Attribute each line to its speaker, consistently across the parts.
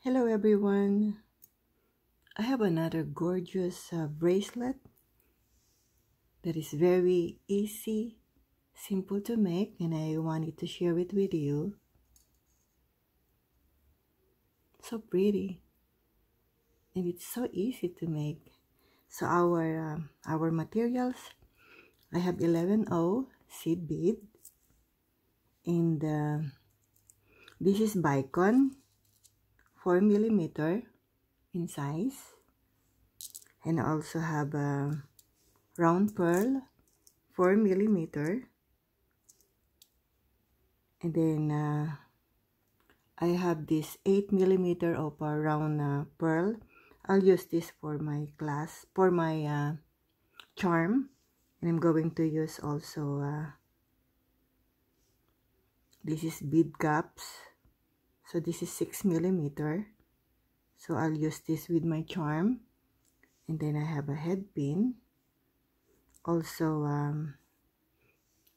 Speaker 1: Hello everyone, I have another gorgeous bracelet that is very easy, simple to make, and I wanted to share it with you. So pretty, and it's so easy to make. So our materials, I have 11O seed bead, and this is Bicone 4mm in size, and I also have a round pearl 4mm, and then I have this 8mm of a round pearl. I'll use this for my clasp, for my charm, and I'm going to use also this is bead caps, so this is 6mm, so I'll use this with my charm. And then I have a headpin, also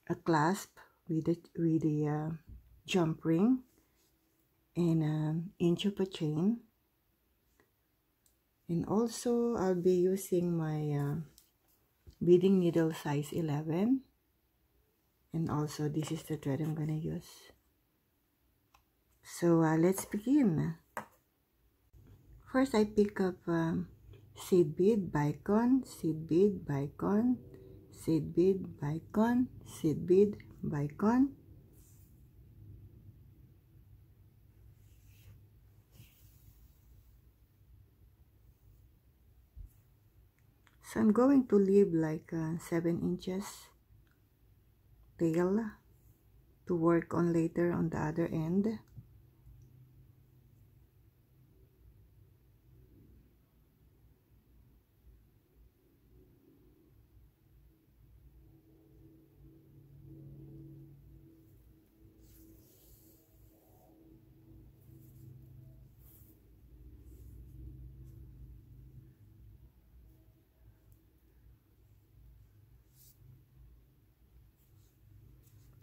Speaker 1: a clasp with the jump ring, and an inch of a chain. And also I'll be using my beading needle size 11, and also this is the thread I'm gonna use. So let's begin. First I pick up seed bead, Bicone, seed bead, Bicone, seed bead, Bicone, seed bead, Bicone. So I'm going to leave like 7 inches tail to work on later on the other end.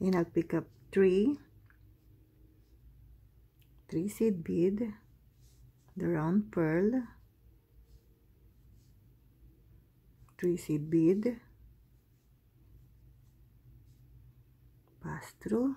Speaker 1: Then I'll pick up three seed bead, the round pearl, 3 seed bead, pass through,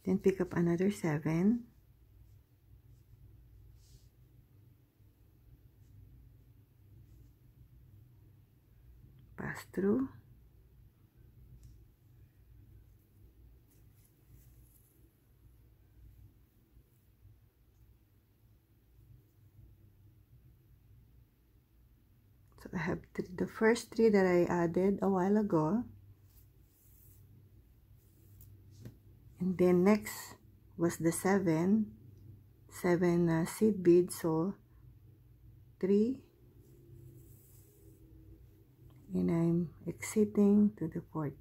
Speaker 1: then pick up another 7, pass through, so I have the first 3 that I added a while ago, and then next was the 7 seed beads, so 3, and I'm exiting to the 4th.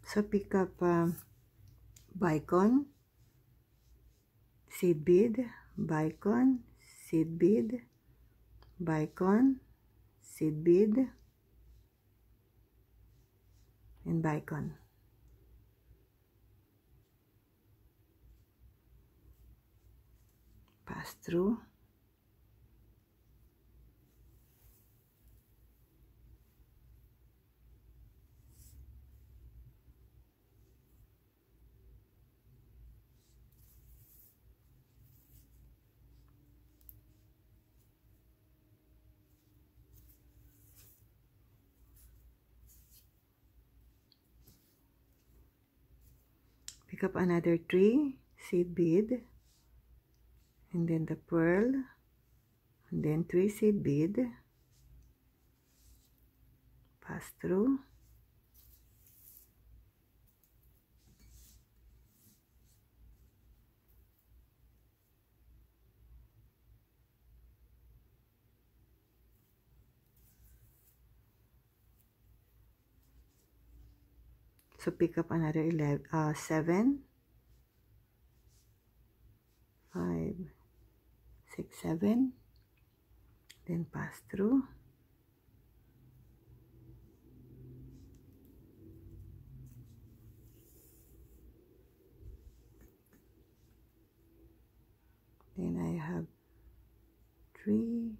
Speaker 1: So pick up Bicone, seed bead, Bicone, seed bead, Bicone, seed bead, and Bicone. Pass through, pick up another 3 seed bead, and then the pearl, and then 3 seed bead, pass through, so pick up another 7, 5, 6, 7, then pass through, then I have 3,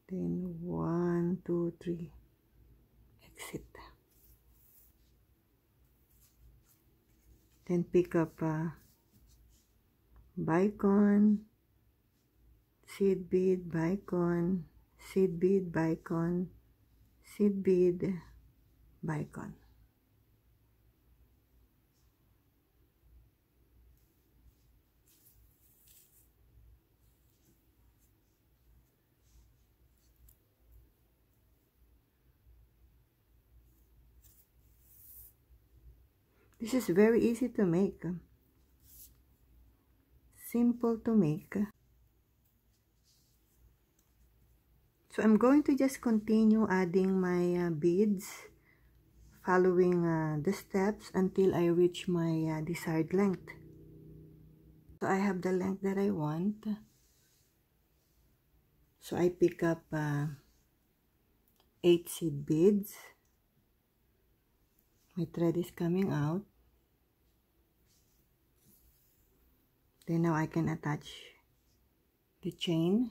Speaker 1: then 1, 2, 3, exit, then pick up Bicone, seed bead, Bicone, seed bead, Bicone, seed bead, Bicone. This is very easy to make, simple to make. So I'm going to just continue adding my beads, following the steps until I reach my desired length. So I have the length that I want. So I pick up 8 seed beads. My thread is coming out. Then now I can attach the chain.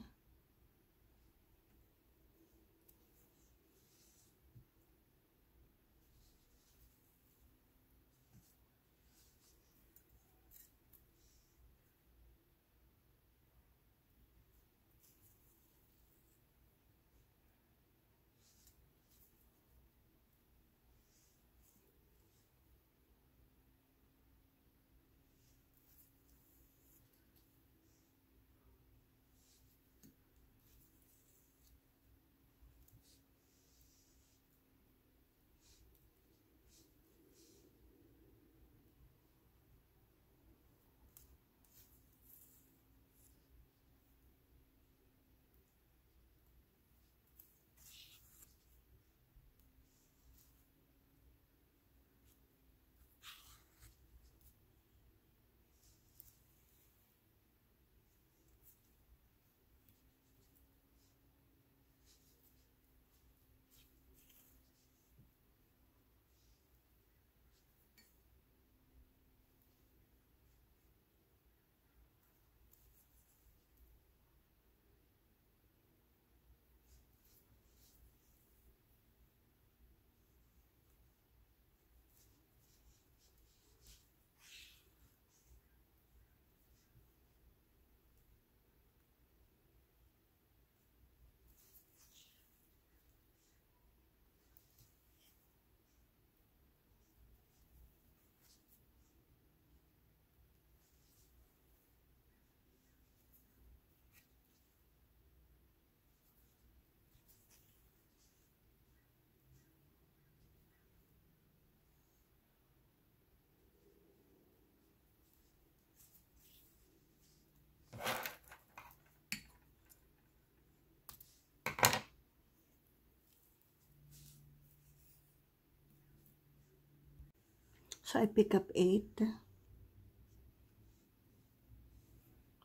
Speaker 1: So I pick up 8,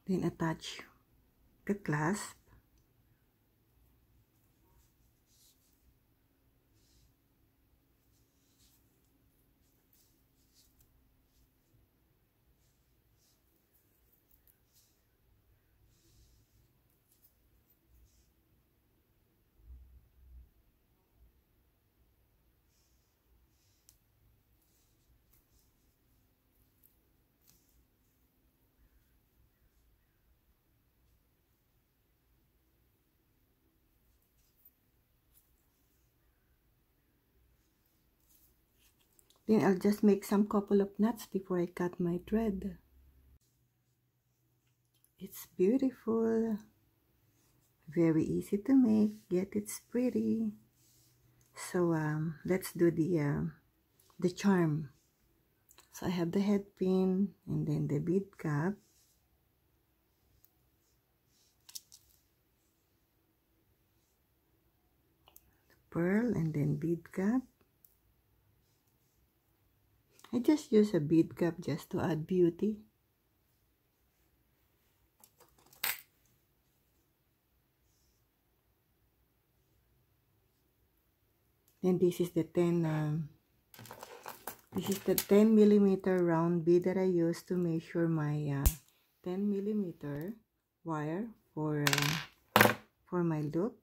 Speaker 1: then attach the clasp. Then I'll just make some couple of knots before I cut my thread. It's beautiful, very easy to make, yet it's pretty. So let's do the charm. So I have the head pin and then the bead cap. Pearl and then bead cap. I just use a bead cap just to add beauty. Then this is the 10 millimeter round bead that I use to measure my 10 millimeter wire for my loop.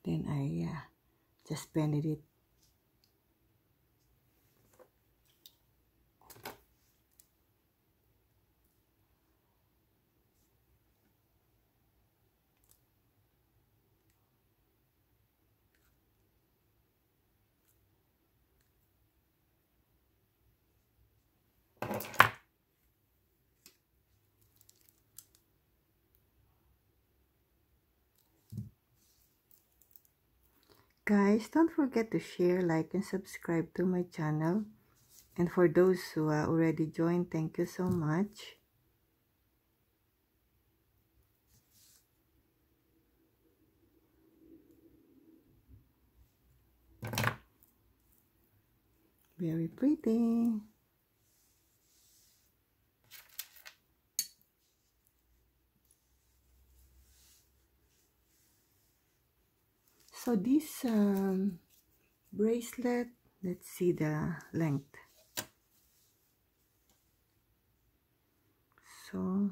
Speaker 1: Then I just bended it. Guys, don't forget to share, like, and subscribe to my channel. And for those who already joined, thank you so much. Very pretty. So this bracelet, let's see the length. So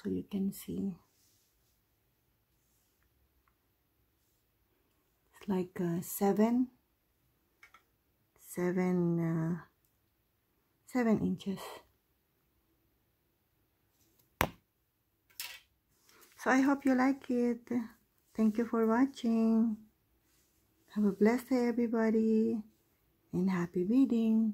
Speaker 1: you can see it's like 7 inches. So I hope you like it. Thank you for watching. Have a blessed day, everybody, and happy beading.